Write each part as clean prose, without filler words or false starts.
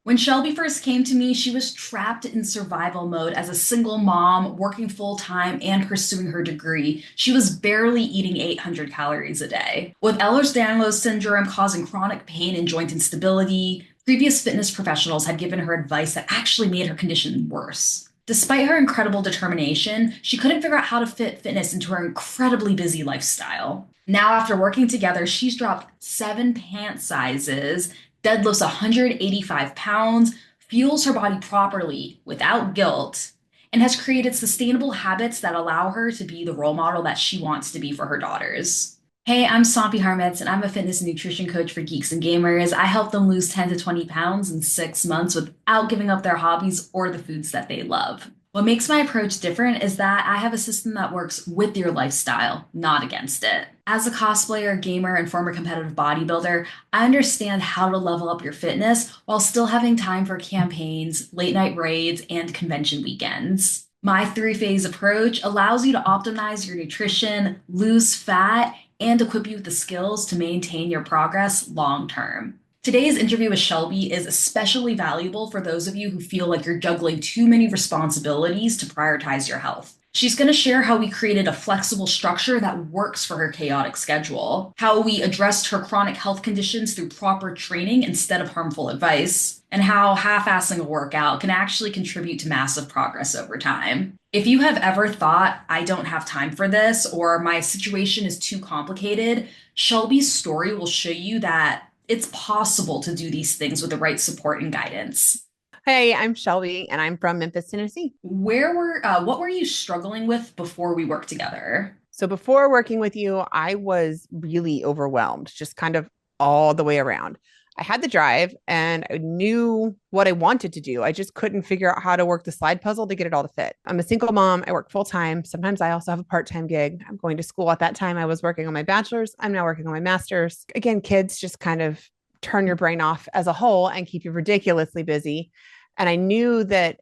When Shelby first came to me, she was trapped in survival mode as a single mom, working full time and pursuing her degree. She was barely eating 800 calories a day. With Ehlers-Danlos syndrome causing chronic pain and joint instability, previous fitness professionals had given her advice that actually made her condition worse. Despite her incredible determination, she couldn't figure out how to fit fitness into her incredibly busy lifestyle. Now, after working together, she's dropped 7 pant sizes, deadlifts 185 pounds, fuels her body properly without guilt, and has created sustainable habits that allow her to be the role model that she wants to be for her daughters. Hey, I'm Sampi Harmitz, and I'm a fitness and nutrition coach for geeks and gamers. I help them lose 10 to 20 pounds in 6 months without giving up their hobbies or the foods that they love. What makes my approach different is that I have a system that works with your lifestyle, not against it. As a cosplayer, gamer, and former competitive bodybuilder, I understand how to level up your fitness while still having time for campaigns, late night raids, and convention weekends. My three-phase approach allows you to optimize your nutrition, lose fat, and equip you with the skills to maintain your progress long term. Today's interview with Shelby is especially valuable for those of you who feel like you're juggling too many responsibilities to prioritize your health. She's going to share how we created a flexible structure that works for her chaotic schedule, how we addressed her chronic health conditions through proper training instead of harmful advice, and how half-assing a workout can actually contribute to massive progress over time. If you have ever thought, I don't have time for this, or my situation is too complicated, Shelby's story will show you that it's possible to do these things with the right support and guidance. Hey, I'm Shelby and I'm from Memphis, Tennessee. What were you struggling with before we worked together? So before working with you, I was really overwhelmed, just kind of all the way around. I had the drive and I knew what I wanted to do. I just couldn't figure out how to work the slide puzzle to get it all to fit. I'm a single mom. I work full time. Sometimes I also have a part-time gig. I'm going to school. At that time, I was working on my bachelor's. I'm now working on my master's. Again, kids just kind of turn your brain off as a whole and keep you ridiculously busy. And I knew that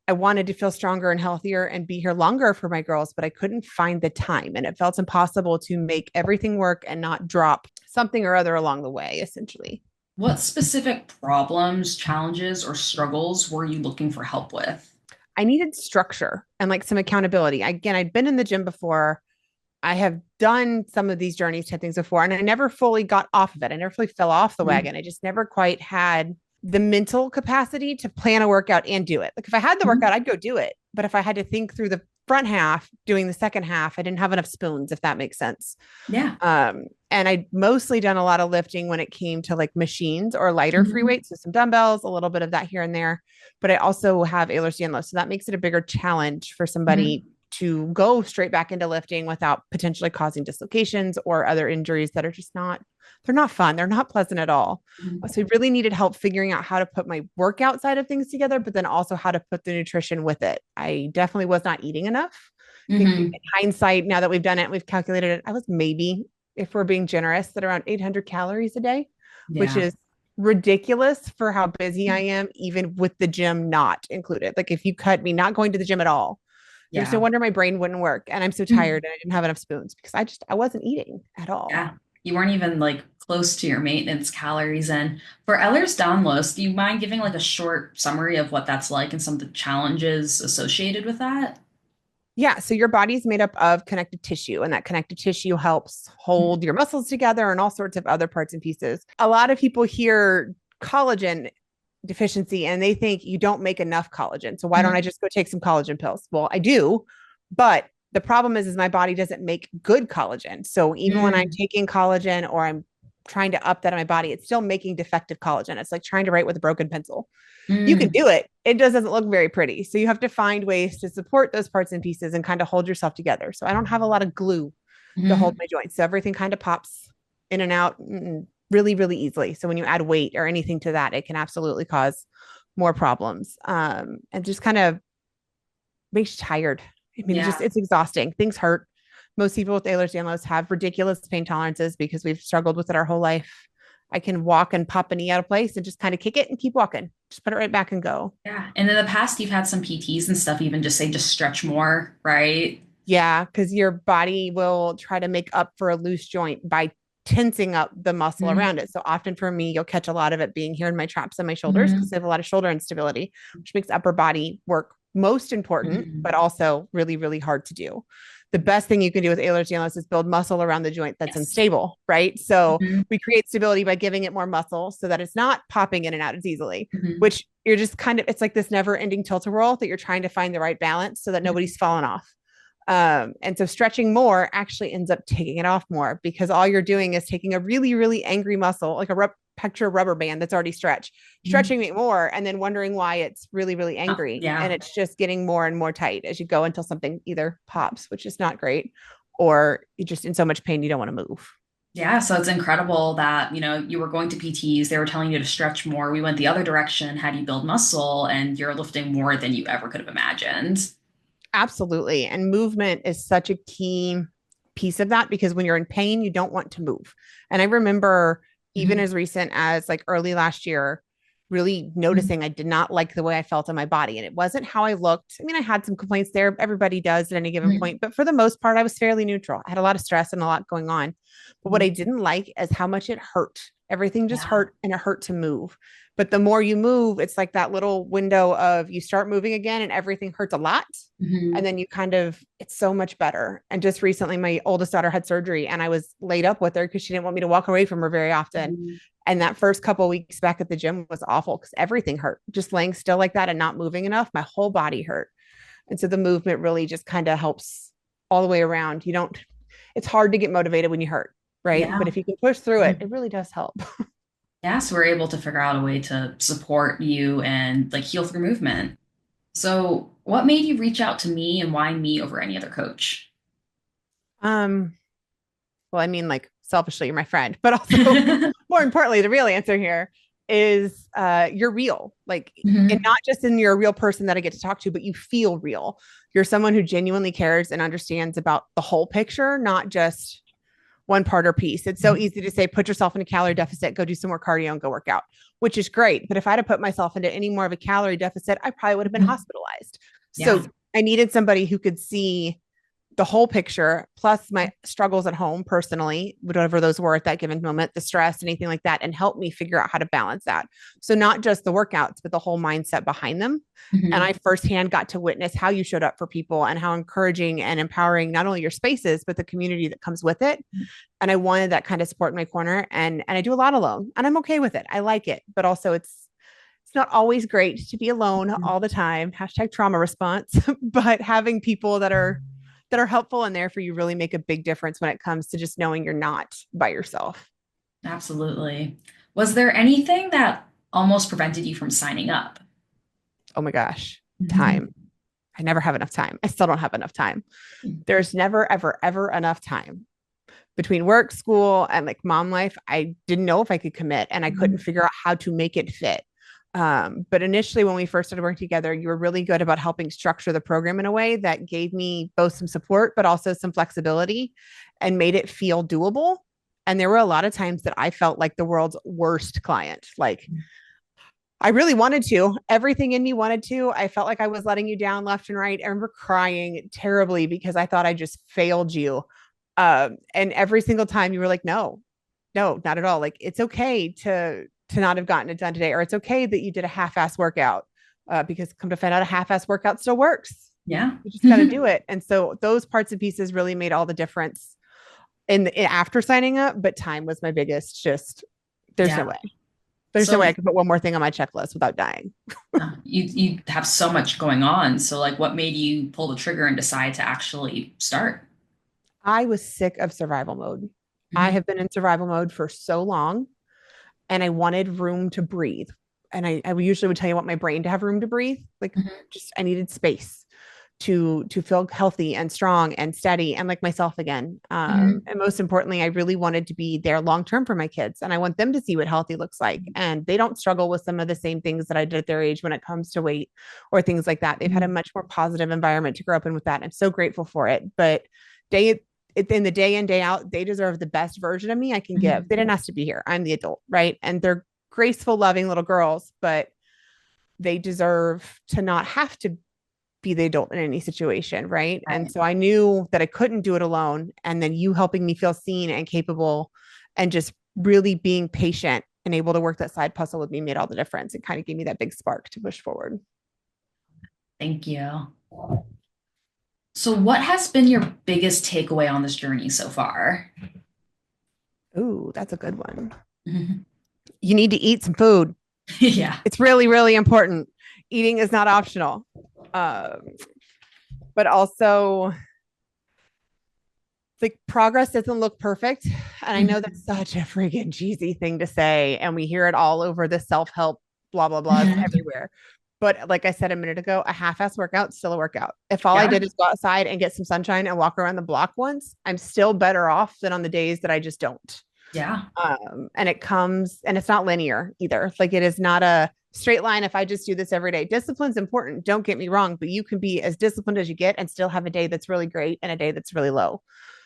I wanted to feel stronger and healthier and be here longer for my girls, but I couldn't find the time. And it felt impossible to make everything work and not drop something or other along the way, essentially. What specific problems, challenges, or struggles were you looking for help with? I needed structure and like some accountability. Again, I'd been in the gym before. I have done some of these journeys type things before, and I never fully got off of it. I never fully fell off the Mhm. wagon. I just never quite had the mental capacity to plan a workout and do it. Like if I had the workout, I'd go do it. But if I had to think through the front half, doing the second half, I didn't have enough spoons, if that makes sense. Yeah. And I'd mostly done a lot of lifting when it came to like machines or lighter free Mhm. weights, so some dumbbells, a little bit of that here and there. But I also have Ehlers-Danlos, so that makes it a bigger challenge for somebody Mhm. to go straight back into lifting without potentially causing dislocations or other injuries that are just not, they're not fun. They're not pleasant at all. Mhm. So I really needed help figuring out how to put my workout side of things together, but then also how to put the nutrition with it. I definitely was not eating enough. I think in Mhm. hindsight, now that we've done it, we've calculated it. I was maybe, if we're being generous, at around 800 calories a day, which Yeah. is ridiculous for how busy I am, even with the gym not included. Like if you cut me not going to the gym at all, there's no Yeah. wonder my brain wouldn't work. And I'm so Mhm. tired and I didn't have enough spoons because I wasn't eating at all. Yeah. You weren't even like close to your maintenance calories. And for Ehlers-Danlos, do you mind giving like a short summary of what that's like and some of the challenges associated with that? Yeah. So your body's made up of connective tissue, and that connective tissue helps hold your muscles together and all sorts of other parts and pieces. A lot of people hear collagen deficiency and they think you don't make enough collagen. So why don't I Mhm. just go take some collagen pills? Well, I do, but the problem is my body doesn't make good collagen. So even when I'm Mm. taking collagen or I'm trying to up that in my body, it's still making defective collagen. It's like trying to write with a broken pencil. You can Mm. do it. It just doesn't look very pretty. So you have to find ways to support those parts and pieces and kind of hold yourself together. So I don't have a lot of glue to hold Mhm. my joints. So everything kind of pops in and out really, really easily. So when you add weight or anything to that, it can absolutely cause more problems. And just kind of makes you tired. I mean, Yeah. it's exhausting. Things hurt. Most people with Ehlers-Danlos have ridiculous pain tolerances because we've struggled with it our whole life. I can walk and pop a knee out of place and just kind of kick it and keep walking. Just put it right back and go. Yeah. And in the past, you've had some PTs and stuff, even just say just stretch more, right? Yeah, because your body will try to make up for a loose joint by tensing up the muscle around Mhm. it. So often for me, you'll catch a lot of it being here in my traps and my shoulders because Mhm. I have a lot of shoulder instability, which makes upper body work most important, but Mhm. also really, really hard to do. The best thing you can do with Ehlers-Danlos is build muscle around the joint that's Yes. unstable, right? So Mhm. we create stability by giving it more muscle so that it's not popping in and out as easily, Mhm. which you're just kind of, it's like this never ending tilt-a-whirl that you're trying to find the right balance so that nobody's falling off. And so stretching more actually ends up taking it off more because all you're doing is taking a really, really angry muscle, like a picture rubber band that's already stretched, Mhm. stretching it more, and then wondering why it's really, really Oh, angry. And yeah. it's just getting more and more tight as you go until something either pops, which is not great, or you're just in so much pain you don't want to move. Yeah, so it's incredible that, you were going to PTs, they were telling you to stretch more. We went the other direction, had you build muscle, and you're lifting more than you ever could have imagined. Absolutely. And movement is such a key piece of that because when you're in pain, you don't want to move. And I remember even Mhm. as recent as like early last year, really Mhm. noticing I did not like the way I felt in my body. And it wasn't how I looked. I mean, I had some complaints there. Everybody does at any given Mhm. point. But for the most part, I was fairly neutral. I had a lot of stress and a lot going on. But what I Mhm. didn't like is how much it hurt. Everything just Yeah. hurt and it hurt to move. But the more you move, it's like that little window of you start moving again and everything hurts a lot and Mhm. then you kind of it's so much better. And just recently my oldest daughter had surgery and I was laid up with her because she didn't want me to walk away from her very often, Mhm. and that first couple of weeks back at the gym was awful because everything hurt, just laying still like that and not moving enough, my whole body hurt. And so the movement really just kind of helps all the way around. You don't It's hard to get motivated when you hurt, right? But Yeah. if you can push through it, Mhm. it really does help. Yeah, so we're able to figure out a way to support you and like heal through movement. So, what made you reach out to me and why me over any other coach? um well, I mean, like selfishly, you're my friend, but also more importantly, the real answer here is you're real. Like, and Mhm. not just in you're a real person that I get to talk to, but you feel real. You're someone who genuinely cares and understands about the whole picture, not just one part or piece. It's so easy to say, put yourself in a calorie deficit, go do some more cardio and go work out, which is great. But if I had to put myself into any more of a calorie deficit, I probably would have been Mhm. hospitalized. So Yeah. I needed somebody who could see the whole picture, plus my struggles at home personally, whatever those were at that given moment, the stress, anything like that, and help me figure out how to balance that. So, not just the workouts, but the whole mindset behind them. And Mhm. I firsthand got to witness how you showed up for people and how encouraging and empowering not only your spaces, but the community that comes with it. And I wanted that kind of support in my corner. And I do a lot alone and I'm okay with it. I like it, but also it's not always great to be alone all the time. Hashtag trauma response. But having people that are helpful and there for you really make a big difference when it comes to just knowing you're not by yourself. Absolutely. Was there anything that almost prevented you from signing up? Oh my gosh, time. Mhm. I never have enough time. I still don't have enough time. There's never, ever, ever enough time between work, school, and like mom life. I didn't know if I could commit and I couldn't Mhm. figure out how to make it fit. But initially, when we first started working together, you were really good about helping structure the program in a way that gave me both some support, but also some flexibility and made it feel doable. And there were a lot of times that I felt like the world's worst client. Like, I really wanted to. Everything in me wanted to. I felt like I was letting you down left and right. I remember crying terribly because I thought I just failed you. And every single time you were like, no, no, not at all. Like it's okay to not have gotten it done today, or it's okay that you did a half-ass workout. Because come to find out, a half-ass workout still works. Yeah. You just got to do it. And so those parts and pieces really made all the difference after signing up. But time was my biggest. Just there's no Yeah. way. There's no way I So could put one more thing on my checklist without dying. you have so much going on. So like what made you pull the trigger and decide to actually start? I was sick of survival mode. I Mhm. have been in survival mode for so long and I wanted room to breathe. And I usually would tell you want my brain to have room to breathe. Like Mhm. just I needed space to feel healthy and strong and steady and like myself again. Mhm. And most importantly, I really wanted to be there long term for my kids, and I want them to see what healthy looks like. And they don't struggle with some of the same things that I did at their age when it comes to weight or things like that. They've had a Mhm. much more positive environment to grow up in with that. I'm so grateful for it. But day in the day in day out, they deserve the best version of me I can give. Mhm. They didn't ask to be here. I'm the adult, right? And they're graceful, loving little girls, but they deserve to not have to be the adult in any situation, right? And Right. so I knew that I couldn't do it alone. And then you helping me feel seen and capable and just really being patient and able to work that side puzzle with me made all the difference. It kind of gave me that big spark to push forward. Thank you. So, what has been your biggest takeaway on this journey so far? Ooh, that's a good one. Mhm. You need to eat some food. Yeah. It's really, really important. Eating is not optional. Um, but also, like, progress doesn't look perfect. And I know that's Mhm. such a freaking cheesy thing to say. And we hear it all over the self help, blah, blah, blahs Mhm. everywhere. But like I said a minute ago, a half ass workout, still a workout. If all I Yeah. did is go outside and get some sunshine and walk around the block once, I'm still better off than on the days that I just don't. Yeah. And it comes, and it's not linear either. Like, it is not a straight line. If I just do this every day, discipline's important. Don't get me wrong, but you can be as disciplined as you get and still have a day that's really great and a day that's really low.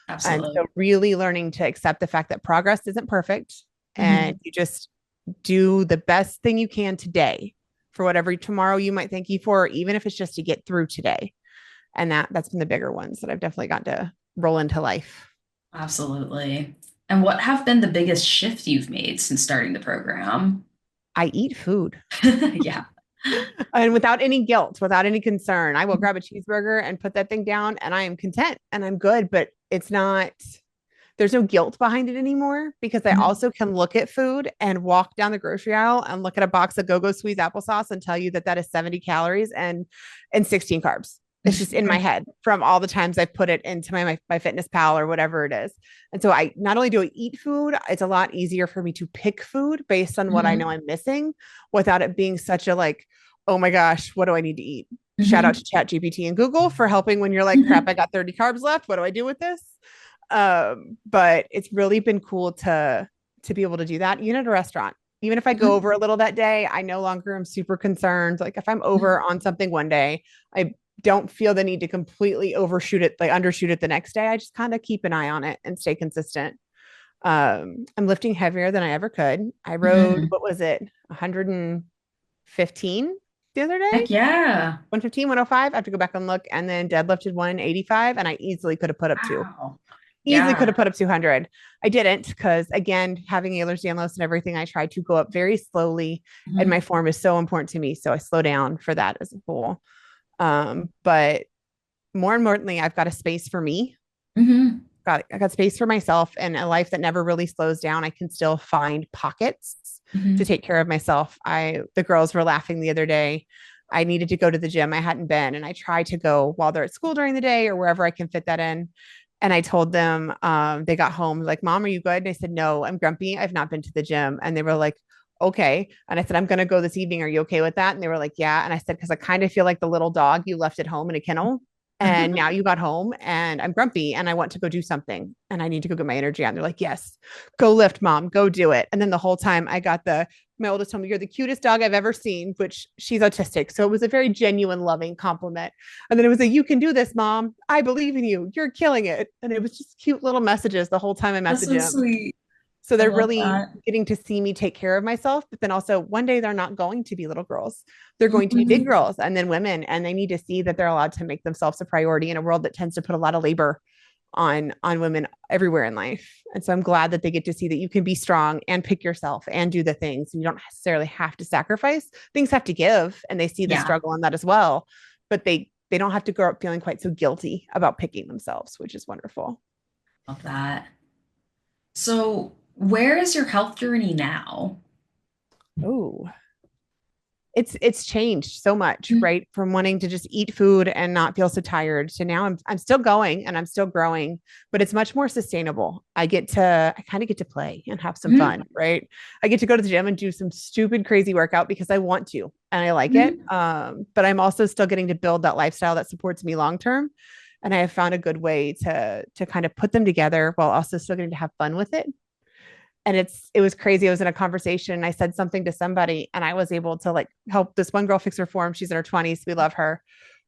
And Absolutely. so really learning to accept the fact that progress isn't perfect, and Mhm. you just do the best thing you can today for whatever tomorrow you might thank you for, even if it's just to get through today. And that's been the bigger ones that I've definitely got to roll into life. Absolutely. And what have been the biggest shift you've made since starting the program? I eat food Yeah. and without any guilt, without any concern. I will grab a cheeseburger and put that thing down and I am content and I'm good, but it's not, there's no guilt behind it anymore because I Mhm. also can look at food and walk down the grocery aisle and look at a box of Go-Go Squeeze applesauce and tell you that that is 70 calories and 16 carbs. It's just in my head from all the times I've put it into my Fitness Pal or whatever it is. And so I not only do I eat food, it's a lot easier for me to pick food based on what I know Mhm. I'm missing without it being such a like, oh my gosh, what do I need to eat? Shout out Mhm. to Chat GPT and Google for helping when you're like, crap, I Mhm. got 30 carbs left. What do I do with this? But it's really been cool to be able to do that even at a restaurant. Even if I go over a little that day, I no longer am super concerned. Like, if I'm over on something one day, I don't feel the need to completely overshoot it, like undershoot it the next day. I just kind of keep an eye on it and stay consistent. I'm lifting heavier than I ever could. I rode, Mhm. what was it, 115 the other day? Heck yeah. 115, 105. I have to go back and look, and then deadlifted 185, and I easily could have put up two. Wow. Easily could Yeah. have put up 200. I didn't because, again, having Ehlers-Danlos and everything, I tried to go up very slowly, and my Mhm. form is so important to me. So I slow down for that as a whole. But more importantly, I've got a space for me. Mhm. I got space for myself and a life that never really slows down. I can still find pockets to Mhm. take care of myself. The girls were laughing the other day. I needed to go to the gym. I hadn't been, and I try to go while they're at school during the day or wherever I can fit that in. And I told them, they got home like, Mom, are you good? And I said, No, I'm grumpy. I've not been to the gym. And they were like, okay. And I said, I'm going to go this evening. Are you okay with that? And they were like, yeah. And I said, because I kind of feel like the little dog you left at home in a kennel. And now you got home and I'm grumpy and I want to go do something and I need to go get my energy on. They're like, yes, go lift, Mom, go do it. And then the whole time I got my oldest told me, you're the cutest dog I've ever seen, which she's autistic. So it was a very genuine, loving compliment. And then it was a, you can do this, Mom. I believe in you. You're killing it. And it was just cute little messages the whole time I'm at That's the so gym. sweet. So I they're love really that. getting to see me take care of myself. But then also one day they're not going to be little girls. They're going to be big Mhm. girls and then women. And they need to see that they're allowed to make themselves a priority in a world that tends to put a lot of labor on women everywhere in life. And so I'm glad that they get to see that you can be strong and pick yourself and do the things. You don't necessarily have to sacrifice. Things have to give and they see the Yeah. struggle in that as well. But they don't have to grow up feeling quite so guilty about picking themselves, which is wonderful. Love that. So, where is your health journey now? Oh, it's changed so much, right? From wanting to just eat food and not feel so tired to now I'm still going and I'm still growing, but it's much more sustainable. I kind of get to play and have some Mhm. fun, right? I get to go to the gym and do some stupid crazy workout because I want to and I like it. Mhm. But I'm also still getting to build that lifestyle that supports me long term. And I have found a good way to kind of put them together while also still getting to have fun with it. And it was crazy. I was in a conversation and I said something to somebody and I was able to like help this one girl fix her form. She's in her 20s. We love her.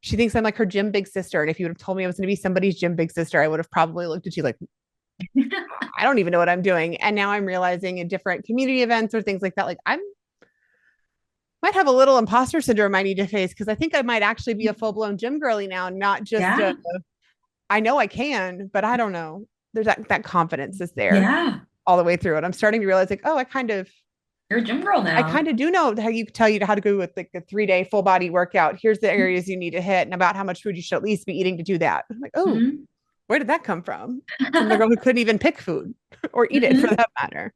She thinks I'm like her gym big sister. And if you would have told me I was going to be somebody's gym big sister, I would have probably looked at you like, I don't even know what I'm doing. And now I'm realizing in different community events or things like that, like I might have a little imposter syndrome I need to face because I think I might actually be a full blown gym girly now, not just Yeah. I know I can, but I don't know. There's that confidence is there. Yeah. all the way through. And I'm starting to realize like, oh, You're a gym girl I now. kind of do know how you tell you how to go with like a 3 day full body workout. Here's the areas you need to hit and about how much food you should at least be eating to do that. I'm like, oh, Hmm. where did that come from the girl who couldn't even pick food or eat it for Hmm. that matter.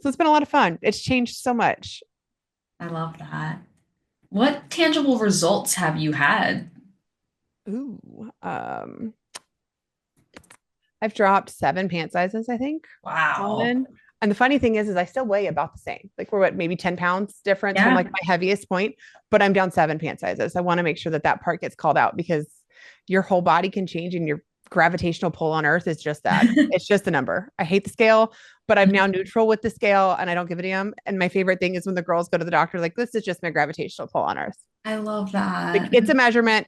So it's been a lot of fun. It's changed so much. I love that. What tangible results have you had? Ooh, I've dropped 7 pant sizes, I think, all Wow. in. And the funny thing is I still weigh about the same. Like we're what, maybe 10 pounds difference from Yeah. like my heaviest point, but I'm down 7 pant sizes. I want to make sure that that part gets called out because your whole body can change and your gravitational pull on earth is just that. It's just a number. I hate the scale, but I'm now neutral with the scale and I don't give a damn. And my favorite thing is when the girls go to the doctor, like, this is just my gravitational pull on earth. I love Like that. it's a measurement,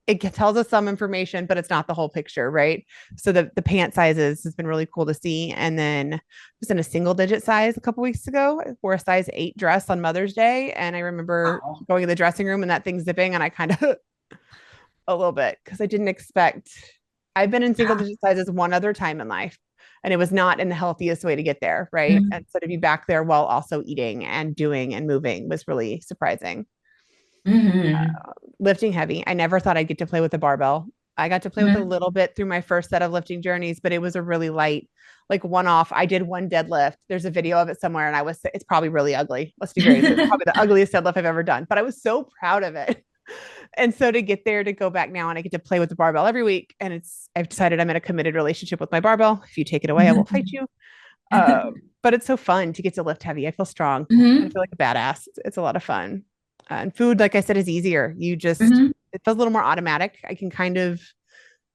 it tells us some information, but it's not the whole picture, right? So the pant sizes has been really cool to see. And then I was in a single digit size a couple weeks ago. I wore a size 8 dress on Mother's Day, and I remember Wow. going in the dressing room and that thing zipping, and I kind of a little bit because I didn't expect. I've been in single Yeah. digit sizes one other time in life, and it was not in the healthiest way to get there, right? Mhm. And so to be back there while also eating and doing and moving was really surprising. Mhm. Lifting heavy. I never thought I'd get to play with a barbell. I got to play with a Mhm. little bit through my first set of lifting journeys, but it was a really light, like one off. I did one deadlift. There's a video of it somewhere, and it's probably really ugly. Let's be very, it's probably the ugliest deadlift I've ever done, but I was so proud of it. And so to get there, to go back now, and I get to play with the barbell every week. And I've decided I'm in a committed relationship with my barbell. If you take it away, I will fight you. But it's so fun to get to lift heavy. I feel strong. I Mhm. feel like a badass. It's a lot of fun. And food, like I said, is easier. Mhm. It feels a little more automatic. I can kind of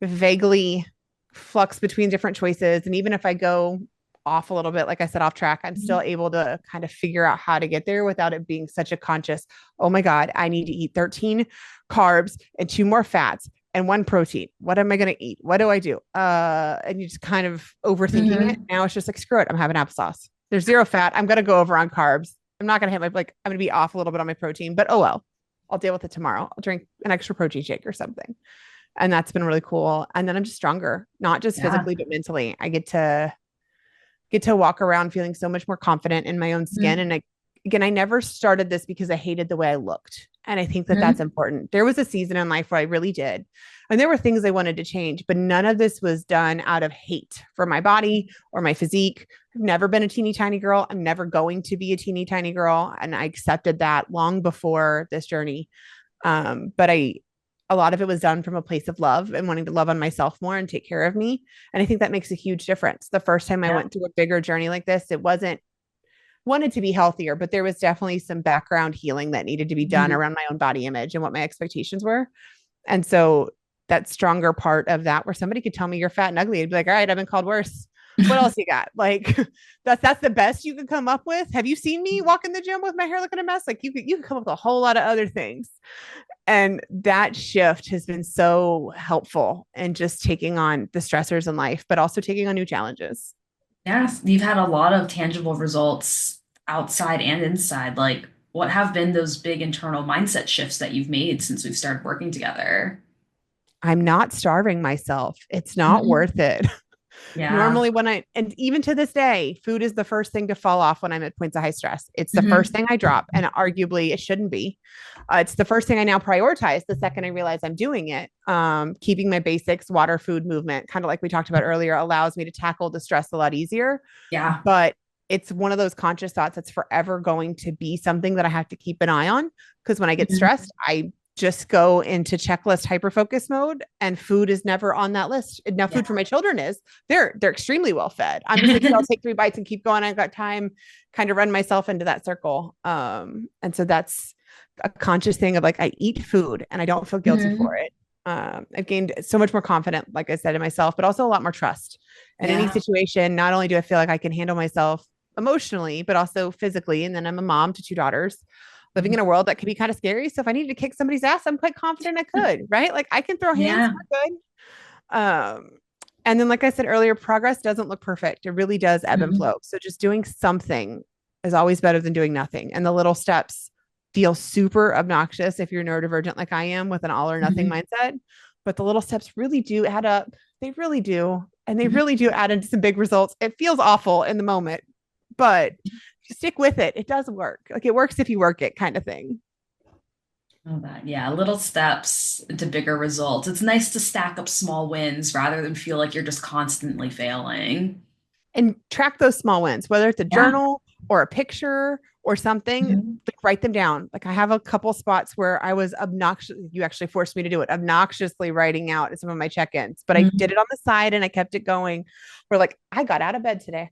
vaguely flux between different choices. And even if I go off a little bit, like I said, off track, I'm still Mhm. able to kind of figure out how to get there without it being such a conscious, oh my God, I need to eat 13 carbs and 2 more fats and 1 protein. What am I going to eat? What do I do? And you just kind of overthinking it. Mhm. Now it's just like, screw it. I'm having applesauce. There's 0 fat. I'm going to go over on carbs. I'm not going to hit I'm going to be off a little bit on my protein, but oh well, I'll deal with it tomorrow. I'll drink an extra protein shake or something. And that's been really cool. And then I'm just stronger, not just Yeah. physically, but mentally. I get to walk around feeling so much more confident in my own skin. Mhm. And again, I never started this because I hated the way I looked. And I think that that's Mhm. important. There was a season in life where I really did. And there were things I wanted to change, but none of this was done out of hate for my body or my physique. I've never been a teeny tiny girl. I'm never going to be a teeny tiny girl. And I accepted that long before this journey. But a lot of it was done from a place of love and wanting to love on myself more and take care of me. And I think that makes a huge difference. The first time I Yeah. went through a bigger journey like this, it wasn't wanted to be healthier, but there was definitely some background healing that needed to be done Mhm. around my own body image and what my expectations were. And so that stronger part of that, where somebody could tell me you're fat and ugly, I'd be like, all right, I've been called worse. What else you got? Like that's the best you could come up with. Have you seen me walk in the gym with my hair looking a mess? Like you could come up with a whole lot of other things. And that shift has been so helpful in just taking on the stressors in life, but also taking on new challenges. Yes, you've had a lot of tangible results outside and inside. Like, what have been those big internal mindset shifts that you've made since we've started working together? I'm not starving myself. It's not Mhm. worth it. Yeah. Normally, and even to this day, food is the first thing to fall off when I'm at points of high stress. It's the first Mhm. thing I drop, and arguably it shouldn't be. It's the first thing I now prioritize the second I realize I'm doing it. Keeping my basics, water, food, movement, kind of like we talked about earlier, allows me to tackle the stress a lot easier. Yeah. But it's one of those conscious thoughts that's forever going to be something that I have to keep an eye on. Because when I get Mhm. stressed, I just go into checklist hyper focus mode, and food is never on that list. Now Yeah. food for my children is. They're extremely well fed. I'm just like, here, I'll take 3 bites and keep going. I've got time, kind of run myself into that circle. And so that's a conscious thing of like, I eat food and I don't feel guilty for Mhm. it. I've gained so much more confident, like I said, in myself, but also a lot more trust in any Yeah. situation. Not only do I feel like I can handle myself emotionally, but also physically. And then I'm a mom to 2 daughters living in a world that can be kind of scary. So if I needed to kick somebody's ass, I'm quite confident I could, right? Like I can throw hands, Yeah. we're good. And then, like I said earlier, progress doesn't look perfect. It really does ebb and Mhm. flow. So just doing something is always better than doing nothing. And the little steps feel super obnoxious if you're neurodivergent like I am with an all or nothing Mhm. mindset. But the little steps really do add up. They really do. And they really do add into some big results. It feels awful in the moment, but stick with it. It does work. Like it works if you work it, kind of thing. Oh, that, yeah, little steps into bigger results. It's nice to stack up small wins rather than feel like you're just constantly failing. And track those small wins, whether it's a Yeah. journal or a picture or something, Mhm. like write them down. Like I have a couple spots where I was obnoxious. You actually forced me to do it, obnoxiously writing out some of my check-ins, but I did Mhm. it on the side and I kept it going. Where like I got out of bed today.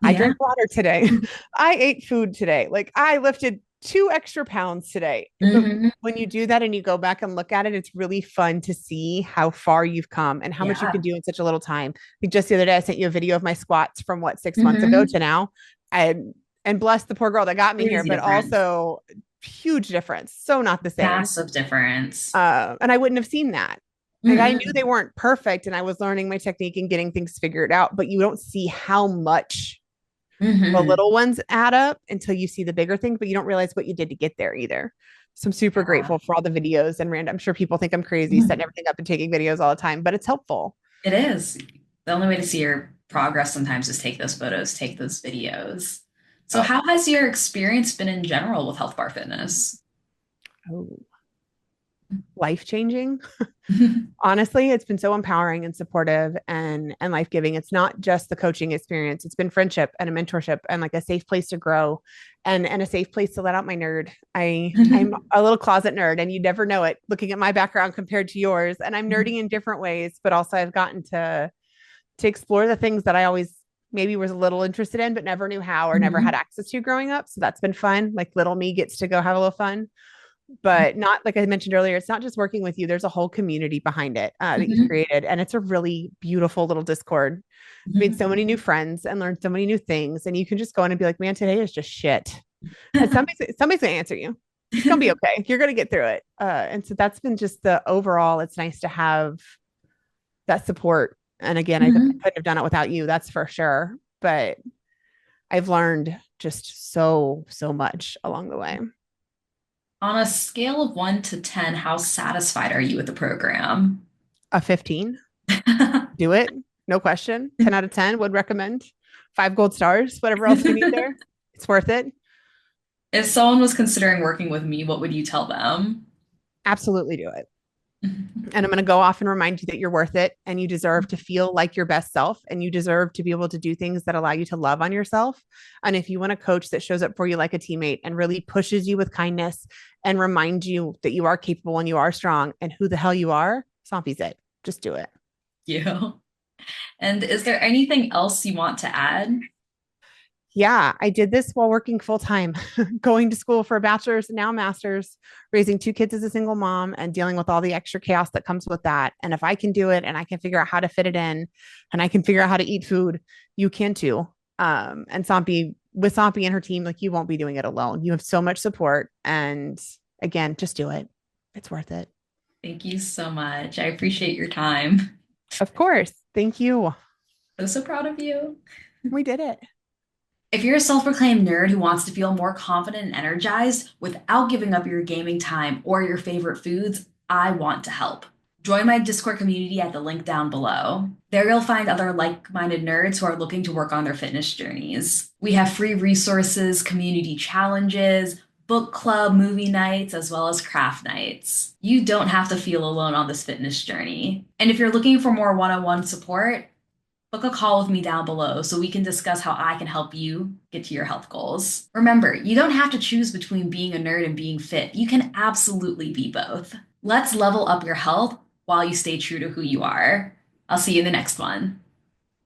I Yeah. drank water today. I ate food today. Like I lifted 2 extra pounds today. But Hmm. when you do that and you go back and look at it, it's really fun to see how far you've come and how much you can Yeah. do in such a little time. Like just the other day, I sent you a video of my squats from what 6 months ago Hmm. to now. And bless the poor girl that got me here, Crazy but difference. also huge difference. So not the same. Massive difference. And I wouldn't have seen that. Like I knew they Mm-mm. weren't perfect and I was learning my technique and getting things figured out, but you don't see how much the Hmm. little ones add up until you see the bigger thing, but you don't realize what you did to get there either. So I'm super Yeah. grateful for all the videos and I'm sure people think I'm crazy setting Mhm. everything up and taking videos all the time, but it's helpful. It is. The only way to see your progress sometimes is take those photos, take those videos. So, Oh, how has your experience been in general with Health Bar Fitness? oh, life changing. Honestly, it's been so empowering and supportive and life-giving. It's not just the coaching experience. It's been friendship and a mentorship and like a safe place to grow and a safe place to let out my nerd. I'm a little closet nerd and you never know it looking at my background compared to yours. And I'm nerdy in different ways, but also I've gotten to explore the things that I always maybe was a little interested in but never knew how or never had Mhm. access to growing up. So that's been fun. Like little me gets to go have a little fun, but not like I mentioned earlier, it's not just working with you. There's a whole community behind it that you've Mhm. created. And it's a really beautiful little Discord. I've made so Mhm. many new friends and learned so many new things. And you can just go in and be like, man, today is just shit. And somebody's gonna answer you. It's gonna be okay. You're gonna get through it. And so that's been just the overall, it's nice to have that support. And again, I Mhm. couldn't have done it without you, that's for sure. But I've learned just so much along the way. On a scale of 1 to 10, how satisfied are you with the program? A 15. Do it. No question. 10 out of 10 would recommend. 5 gold stars, whatever else we need there. It's worth it. If someone was considering working with me, what would you tell them? Absolutely do it. And I'm going to go off and remind you that you're worth it and you deserve to feel like your best self and you deserve to be able to do things that allow you to love on yourself. And if you want a coach that shows up for you like a teammate and really pushes you with kindness and reminds you that you are capable and you are strong and who the hell you are, Zombie's it. Just do it. You. And is there anything else you want to add? Yeah, I did this while working full time, going to school for a bachelor's and now master's, raising 2 kids as a single mom and dealing with all the extra chaos that comes with that. And if I can do it and I can figure out how to fit it in and I can figure out how to eat food, you can too. And Sampi, with Sampi and her team, like you won't be doing it alone. You have so much support. And again, just do it. It's worth it. Thank you so much. I appreciate your time. Of course. Thank you. I'm so proud of you. We did it. If you're a self-proclaimed nerd who wants to feel more confident and energized without giving up your gaming time or your favorite foods, I want to help. Join my Discord community at the link down below. There you'll find other like-minded nerds who are looking to work on their fitness journeys. We have free resources, community challenges, book club, movie nights, as well as craft nights. You don't have to feel alone on this fitness journey. And if you're looking for more one-on-one support, book a call with me down below so we can discuss how I can help you get to your health goals. Remember, you don't have to choose between being a nerd and being fit. You can absolutely be both. Let's level up your health while you stay true to who you are. I'll see you in the next one.